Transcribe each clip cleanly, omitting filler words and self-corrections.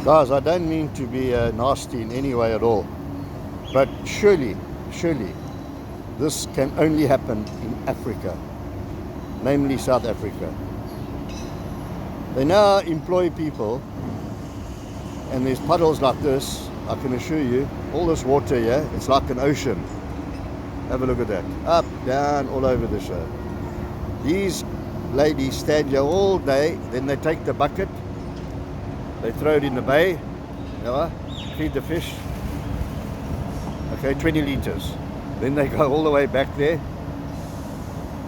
Guys, I don't mean to be nasty in any way at all, but surely, this can only happen in Africa, namely South Africa. They now employ people, and there's puddles like this. I can assure you, all this water here, it's like an ocean. Have a look at that. Up, down, all over the show. These ladies stand here all day, then they take the bucket, they throw it in the bay, feed the fish. Okay, 20 liters. Then they go all the way back there.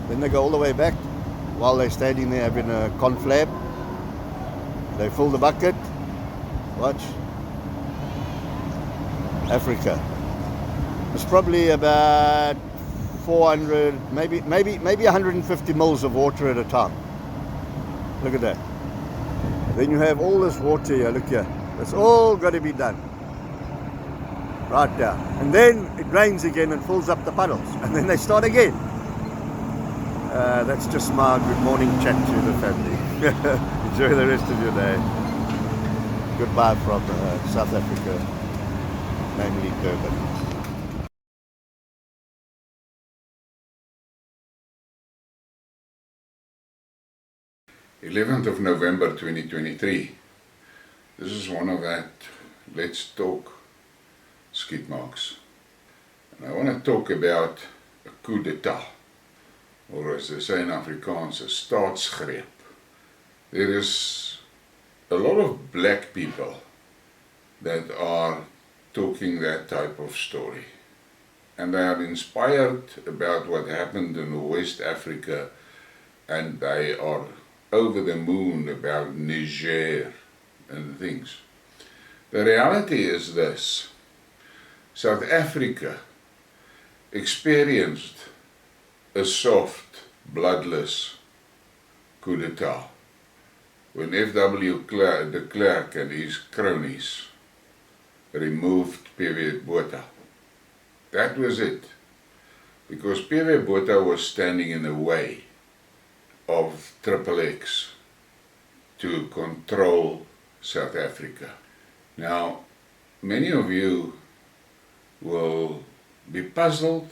Then they go all the way back while they're standing there having a conflab. They fill the bucket. Watch. Africa. It's probably about 400, maybe 150 mils of water at a time. Look at that. Then you have all this water here. Look here. It's all got to be done. Right down. And then it rains again and fills up the puddles. And then they start again. That's just my good morning chat to the family. Enjoy the rest of your day. Goodbye from South Africa, namely Durban. 11th of November 2023. This is one of that Let's Talk Skidmarks. And I want to talk about a coup d'etat, or as they say in Afrikaans, a staatsgreep. There is a lot of black people that are talking that type of story. And they are inspired about what happened in West Africa, and they are over the moon about Niger and things. The reality is this: South Africa experienced a soft, bloodless coup d'etat when F.W. de Klerk and his cronies removed P.W. Botha. That was it, because P.W. Botha was standing in the way of XXX to control South Africa. Now, many of you will be puzzled,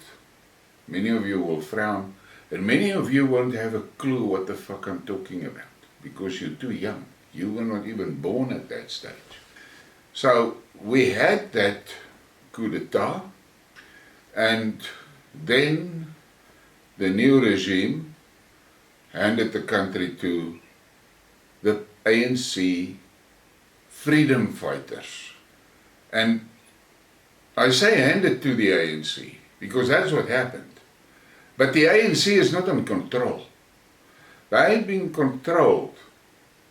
many of you will frown, and many of you won't have a clue what the fuck I'm talking about, because you're too young. You were not even born at that stage. So we had that coup d'etat, and then the new regime handed the country to the ANC freedom fighters. And I say handed to the ANC because that's what happened. But the ANC is not in control. They've been controlled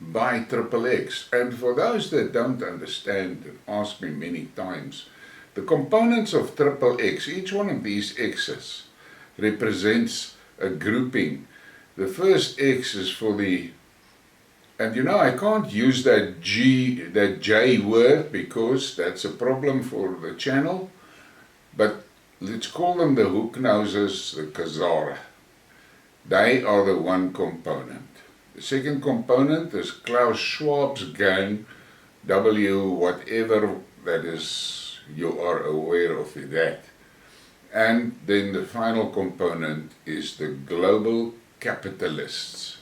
by XXX. And for those that don't understand and ask me many times, the components of XXX, each one of these X's represents a grouping. The first X is for the, and I can't use that J word because that's a problem for the channel, but let's call them the hook noses, the Khazara. They are the one component. The second component is Klaus Schwab's gang, W whatever that is, you are aware of that. And then the final component is the global capitalists.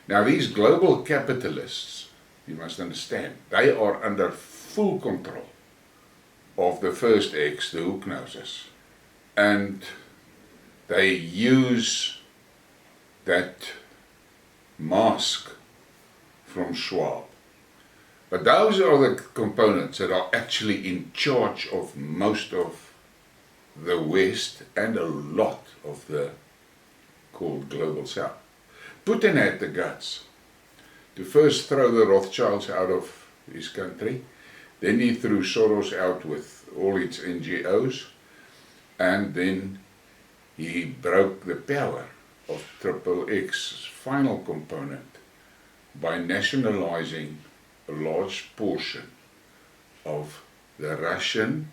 Now these global capitalists, you must understand, they are under full control of the first X, the hook noses. And they use that mask from Schwab. But those are the components that are actually in charge of most of the West and a lot of the called Global South. Putin had the guts to first throw the Rothschilds out of his country, then he threw Soros out with all its NGOs, and then he broke the power of XXX's final component by nationalizing a large portion of the Russian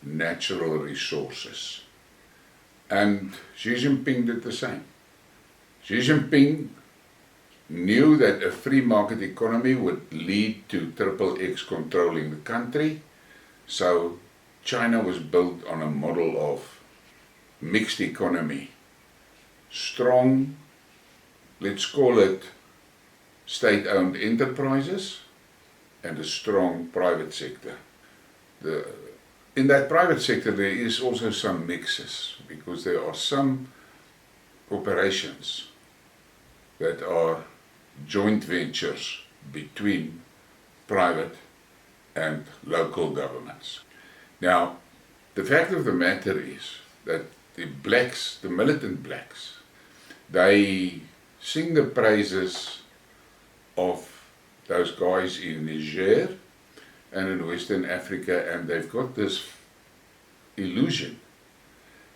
natural resources. And Xi Jinping did the same. Xi Jinping knew that a free market economy would lead to XXX controlling the country. So China was built on a model of mixed economy. Strong, let's call it state-owned enterprises, and a strong private sector. In that private sector there is also some mixes, because there are some corporations that are joint ventures between private and local governments. Now, the fact of the matter is that the blacks, the militant blacks, they sing the praises of those guys in Niger and in Western Africa, and they've got this illusion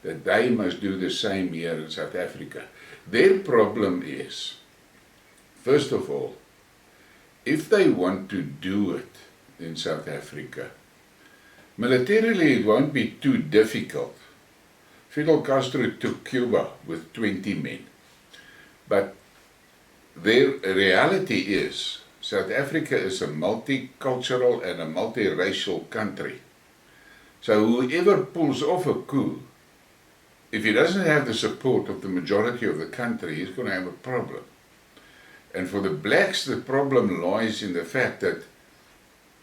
that they must do the same here in South Africa. Their problem is, first of all, if they want to do it in South Africa, militarily it won't be too difficult. Fidel Castro took Cuba with 20 men. But their reality is, South Africa is a multicultural and a multiracial country. So whoever pulls off a coup, if he doesn't have the support of the majority of the country, he's going to have a problem. And for the blacks, the problem lies in the fact that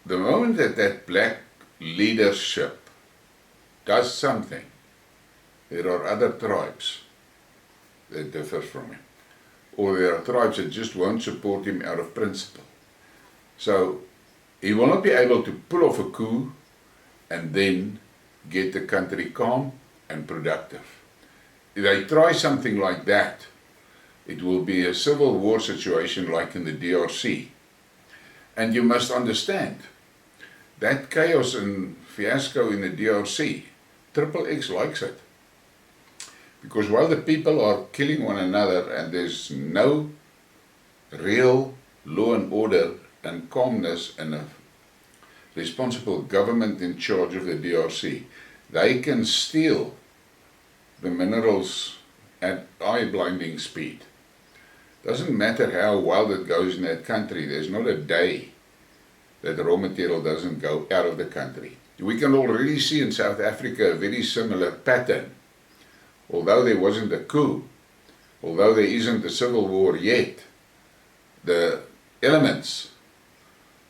the moment that that black leadership does something, there are other tribes that differ from him. Or there are tribes that just won't support him out of principle. So he will not be able to pull off a coup and then get the country calm and productive. If they try something like that, it will be a civil war situation like in the DRC. And you must understand, that chaos and fiasco in the DRC, XXX likes it. Because while the people are killing one another and there's no real law and order and calmness and a responsible government in charge of the DRC, they can steal the minerals at eye-blinding speed. Doesn't matter how wild it goes in that country, there's not a day that the raw material doesn't go out of the country. We can already see in South Africa a very similar pattern. Although there wasn't a coup, although there isn't a civil war yet, the elements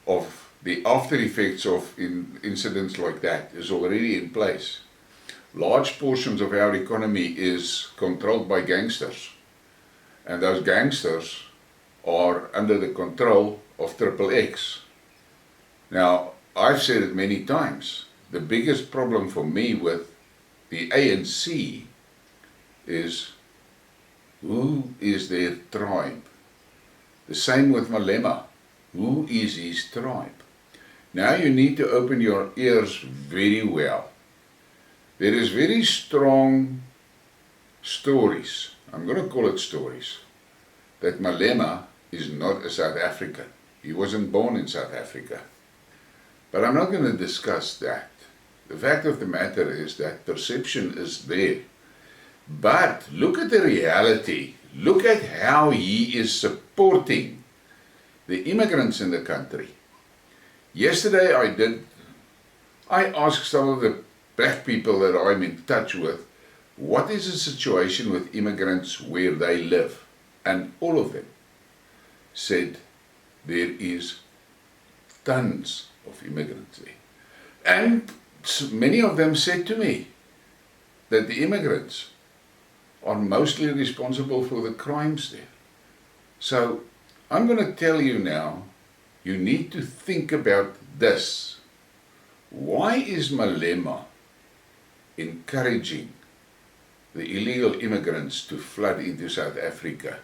of the after effects of incidents like that is already in place. Large portions of our economy is controlled by gangsters, and those gangsters are under the control of XXX. Now, I've said it many times, the biggest problem for me with the ANC is, who is their tribe? The same with Malema. Who is his tribe? Now you need to open your ears very well. There is very strong stories, I'm going to call it stories, that Malema is not a South African. He wasn't born in South Africa. But I'm not going to discuss that. The fact of the matter is that perception is there. But look at the reality. Look at how he is supporting the immigrants in the country. Yesterday I asked some of the black people that I'm in touch with, what is the situation with immigrants where they live? And all of them said there is tons of immigrants there. And many of them said to me that the immigrants are mostly responsible for the crimes there. So I'm going to tell you now, you need to think about this. Why is Malema encouraging the illegal immigrants to flood into South Africa?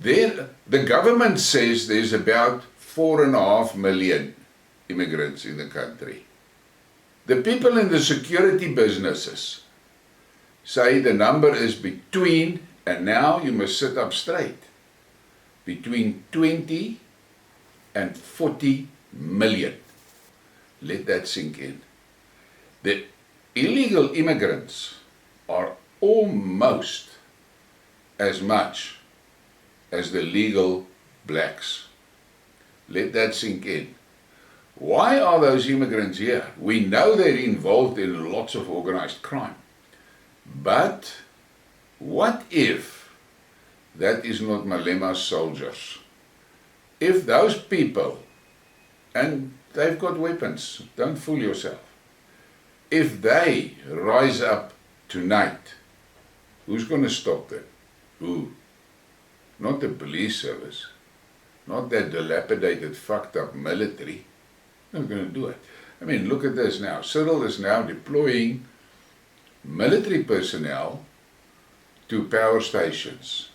The government says there's about 4.5 million immigrants in the country. The people in the security businesses say the number is between, and now you must sit up straight, between 20 and 40 million. Let that sink in. The illegal immigrants are almost as much as the legal blacks. Let that sink in. Why are those immigrants here? We know they're involved in lots of organized crime. But what if that is not Malema's soldiers? If those people, and they've got weapons, don't fool yourself, if they rise up tonight, who's going to stop them? Who? Not the police service, not that dilapidated, fucked up military. Not going to do it. I mean, look at this now. Cyril is now deploying military personnel to power stations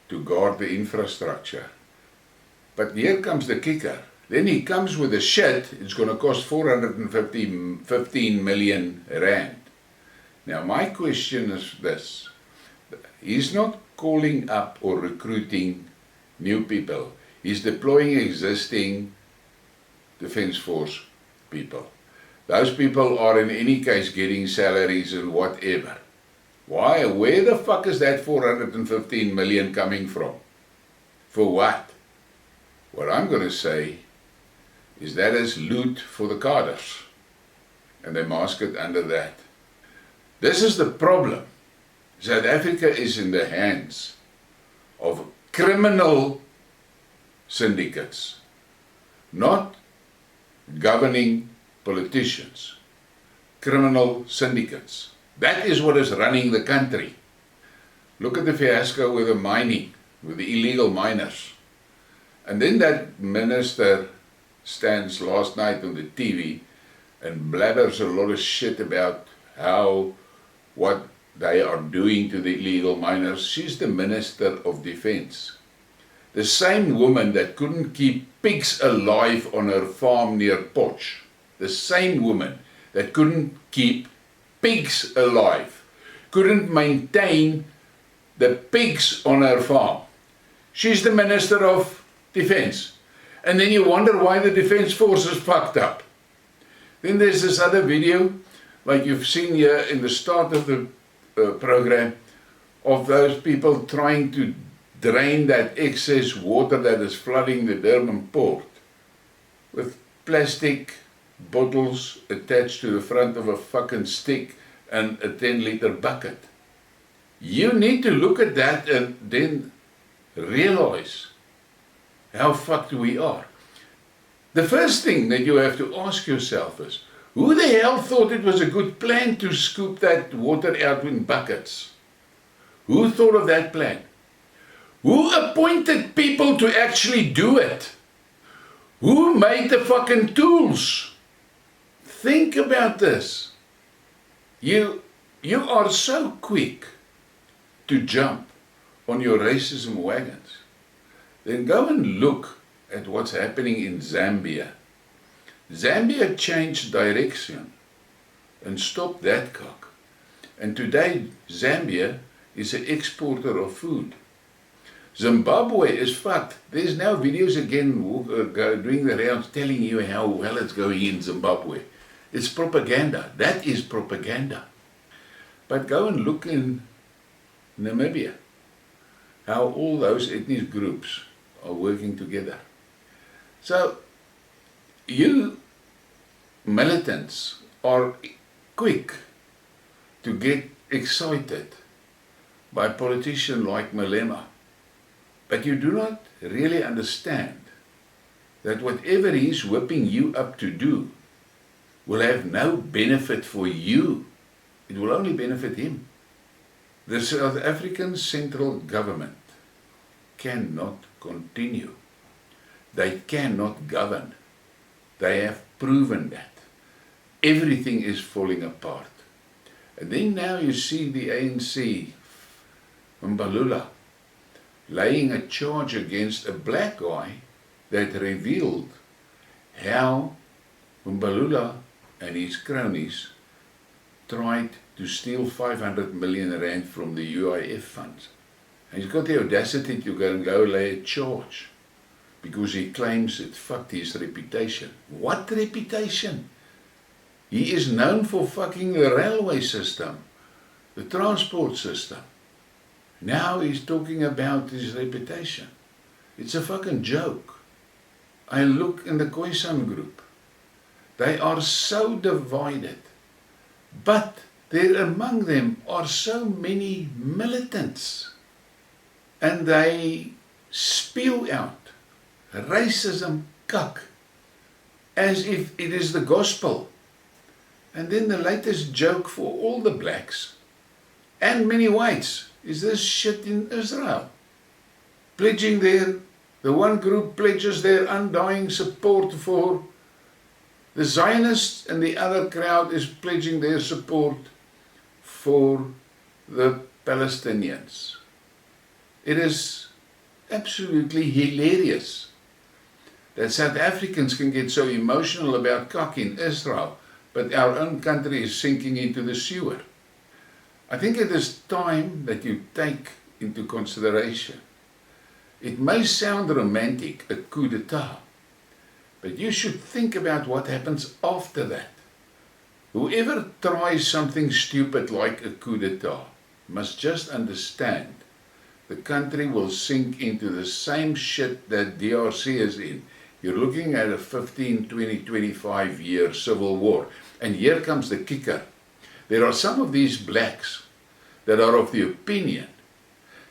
to guard the infrastructure. But here comes the kicker. Then he comes with a shit, it's going to cost 415 million rand. Now my question is this. He's not calling up or recruiting new people. He's deploying existing Defence Force people. Those people are in any case getting salaries and whatever. Why? Where the fuck is that 415 million coming from? For what? What I'm going to say is that is loot for the cadres. And they mask it under that. This is the problem. South Africa is in the hands of criminal syndicates, not governing politicians, criminal syndicates. That is what is running the country. Look at the fiasco with the mining, with the illegal miners. And then that minister stands last night on the TV and blathers a lot of shit about what they are doing to the illegal miners. She's the Minister of Defence. The same woman that couldn't keep pigs alive on her farm near Potch. The same woman that couldn't keep pigs alive. Couldn't maintain the pigs on her farm. She's the Minister of Defence. And then you wonder why the Defence Force is fucked up. Then there's this other video, like you've seen here in the start of the program, of those people trying to drain that excess water that is flooding the Durban port with plastic bottles attached to the front of a fucking stick and a 10-liter bucket. You need to look at that and then realize how fucked we are. The first thing that you have to ask yourself is, who the hell thought it was a good plan to scoop that water out in buckets? Who thought of that plan? Who appointed people to actually do it? Who made the fucking tools? Think about this. You are so quick to jump on your racism wagons. Then go and look at what's happening in Zambia. Zambia changed direction and stopped that cock. And today Zambia is an exporter of food. Zimbabwe is fucked. There's now videos again doing the rounds telling you how well it's going in Zimbabwe. It's propaganda. That is propaganda. But go and look in Namibia, how all those ethnic groups are working together. So, you militants are quick to get excited by a politician like Malema. But you do not really understand that whatever he's whipping you up to do will have no benefit for you. It will only benefit him. The South African central government cannot continue. They cannot govern. They have proven that. Everything is falling apart. And then now you see the ANC, Mbalula, laying a charge against a black guy that revealed how Mbalula and his cronies tried to steal 500 million rand from the UIF funds. And he's got the audacity to go lay a charge because he claims it fucked his reputation. What reputation? He is known for fucking the railway system, the transport system. Now he's talking about his reputation. It's a fucking joke. I look in the Khoisan group. They are so divided. But there among them are so many militants. And they spew out racism cuck as if it is the gospel. And then the latest joke for all the blacks and many whites is this shit in Israel. Pledging the one group pledges their undying support for the Zionists, and the other crowd is pledging their support for the Palestinians. It is absolutely hilarious that South Africans can get so emotional about cock in Israel, but our own country is sinking into the sewer. I think it is time that you take into consideration. It may sound romantic, a coup d'etat, but you should think about what happens after that. Whoever tries something stupid like a coup d'etat must just understand the country will sink into the same shit that DRC is in. You're looking at a 15, 20, 25 year civil war. And here comes the kicker. There are some of these blacks that are of the opinion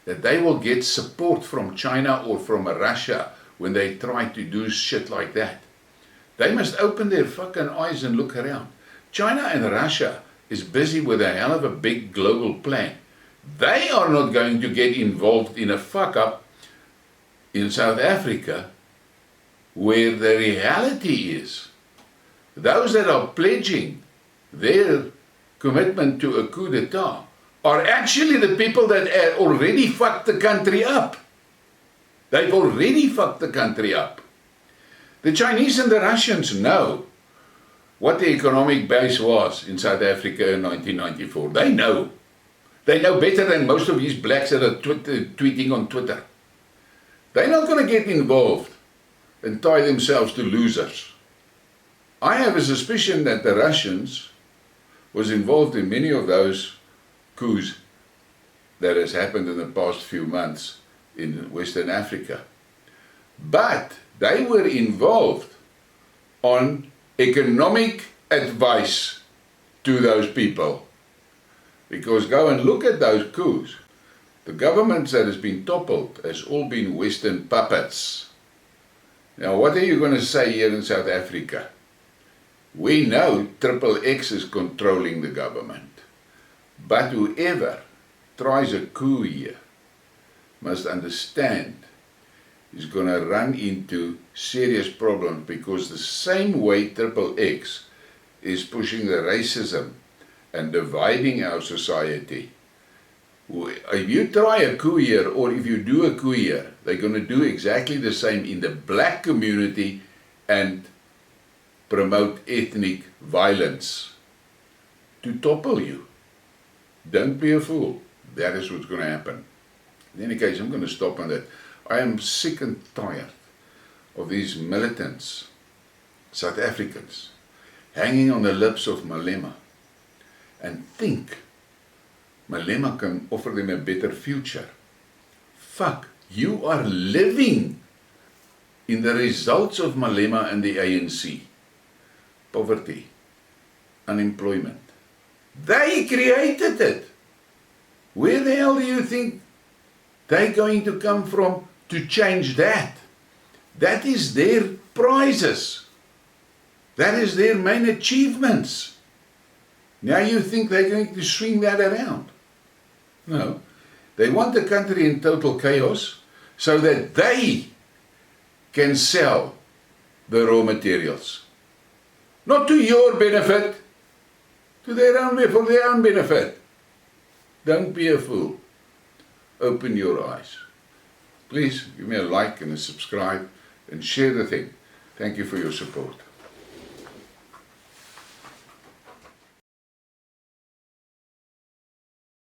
that they will get support from China or from Russia when they try to do shit like that. They must open their fucking eyes and look around. China and Russia is busy with a hell of a big global plan. They are not going to get involved in a fuck up in South Africa where the reality is those that are pledging their commitment to a coup d'etat are actually the people that already fucked the country up. They've already fucked the country up. The Chinese and the Russians know what the economic base was in South Africa in 1994. They know. They know better than most of these blacks that are tweeting on Twitter. They're not going to get involved and tie themselves to losers. I have a suspicion that the Russians was involved in many of those coups that has happened in the past few months in Western Africa. But they were involved on economic advice to those people. Because go and look at those coups. The governments that has been toppled has all been Western puppets. Now what are you going to say here in South Africa? We know XXX is controlling the government. But whoever tries a coup here must understand is going to run into serious problems, because the same way XXX is pushing the racism and dividing our society. If you try a coup here, or if you do a coup here, they're going to do exactly the same in the black community and promote ethnic violence to topple you. Don't be a fool. That is what's going to happen. In any case, I'm going to stop on that. I am sick and tired of these militants, South Africans, hanging on the lips of Malema and think Malema can offer them a better future. Fuck, you are living in the results of Malema and the ANC. Poverty, unemployment. They created it. Where the hell do you think they're going to come from to change that? That is their prizes. That is their main achievements. Now you think they're going to swing that around? No. They want the country in total chaos so that they can sell the raw materials. Not to your benefit, for their own benefit. Don't be a fool. Open your eyes. Please give me a like and a subscribe and share the thing. Thank you for your support.